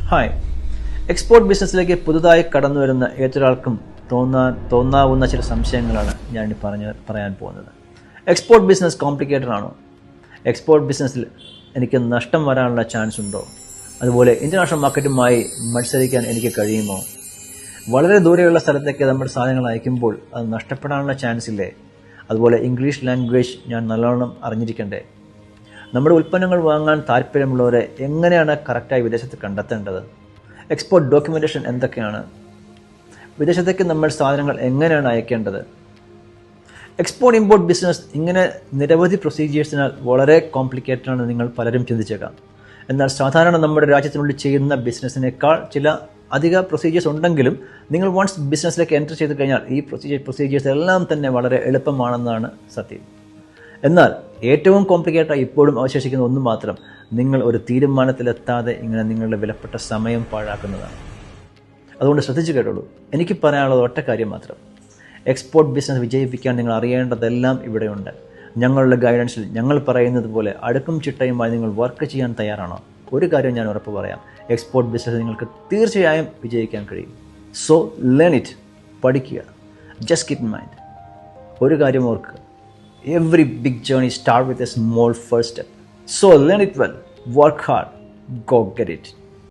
Hi, export ബിസിനസ്സിലേക്ക് പുതുതായി കടന്നു വരുന്ന ഏതൊരാൾക്കും തോന്നാവുന്ന ചില സംശയങ്ങളാണ് ഞാൻ പറയാൻ പോകുന്നത്. എക്സ്പോർട്ട് ബിസിനസ് കോംപ്ലിക്കേറ്റഡ് ആണോ? എക്സ്പോർട്ട് ബിസിനസ്സിൽ എനിക്ക് നഷ്ടം വരാനുള്ള ചാൻസ് ഉണ്ടോ? അതുപോലെ ഇൻ്റർനാഷണൽ മാർക്കറ്റുമായി മത്സരിക്കാൻ എനിക്ക് കഴിയുമോ? വളരെ ദൂരെയുള്ള സ്ഥലത്തേക്ക് നമ്മുടെ സാധനങ്ങൾ അയക്കുമ്പോൾ അത് നഷ്ടപ്പെടാനുള്ള ചാൻസ് ഇല്ലേ? അതുപോലെ ഇംഗ്ലീഷ് ലാംഗ്വേജ് ഞാൻ നല്ലോണം അറിഞ്ഞിരിക്കണ്ടേ? നമ്മുടെ ഉൽപ്പന്നങ്ങൾ വാങ്ങാൻ താല്പര്യമുള്ളവരെ എങ്ങനെയാണ് കറക്റ്റായി വിദേശത്ത് കണ്ടെത്തേണ്ടത്? എക്സ്പോർട്ട് ഡോക്യുമെൻറ്റേഷൻ എന്തൊക്കെയാണ്? വിദേശത്തേക്ക് നമ്മൾ സാധനങ്ങൾ എങ്ങനെയാണ് അയക്കേണ്ടത്? എക്സ്പോർട്ട് ഇമ്പോർട്ട് ബിസിനസ് ഇങ്ങനെ നിരവധി പ്രൊസീജിയേഴ്സിനാൽ വളരെ കോംപ്ലിക്കേറ്റഡ് ആണ് നിങ്ങൾ പലരും ചിന്തിച്ചേക്കാം. എന്നാൽ സാധാരണ നമ്മുടെ രാജ്യത്തിനുള്ളിൽ ചെയ്യുന്ന ബിസിനസ്സിനേക്കാൾ ചില അധിക പ്രൊസീജിയേഴ്സ് ഉണ്ടെങ്കിലും നിങ്ങൾ വൺസ് ബിസിനസ്സിലേക്ക് എൻ്റർ ചെയ്ത് കഴിഞ്ഞാൽ ഈ പ്രൊസീജിയേഴ്സ് എല്ലാം തന്നെ വളരെ എളുപ്പമാണെന്നാണ് സത്യം. എന്നാൽ ഏറ്റവും കോംപ്ലിക്കേറ്റഡായി ഇപ്പോഴും അവശേഷിക്കുന്ന ഒന്ന് മാത്രം, നിങ്ങൾ ഒരു തീരുമാനത്തിലെത്താതെ ഇങ്ങനെ നിങ്ങളുടെ വിലപ്പെട്ട സമയം പാഴാക്കുന്നതാണ്. അതുകൊണ്ട് ശ്രദ്ധിച്ചു കേട്ടോളൂ. എനിക്ക് പറയാനുള്ളത് ഒറ്റ കാര്യം മാത്രം. എക്സ്പോർട്ട് ബിസിനസ് വിജയിപ്പിക്കാൻ നിങ്ങൾ അറിയേണ്ടതെല്ലാം ഇവിടെയുണ്ട്. ഞങ്ങളുടെ ഗൈഡൻസിൽ ഞങ്ങൾ പറയുന്നത് പോലെ അടുക്കും ചിട്ടയുമായി നിങ്ങൾ വർക്ക് ചെയ്യാൻ തയ്യാറാണോ? ഒരു കാര്യം ഞാൻ ഉറപ്പ് പറയാം, എക്സ്പോർട്ട് ബിസിനസ് നിങ്ങൾക്ക് തീർച്ചയായും വിജയിക്കാൻ കഴിയും. So learn it. പഠിക്കുക. Just keep in mind. ഒരു കാര്യം ഓർക്കുക, every big journey starts with a small first step. So learn it well, work hard, go get it.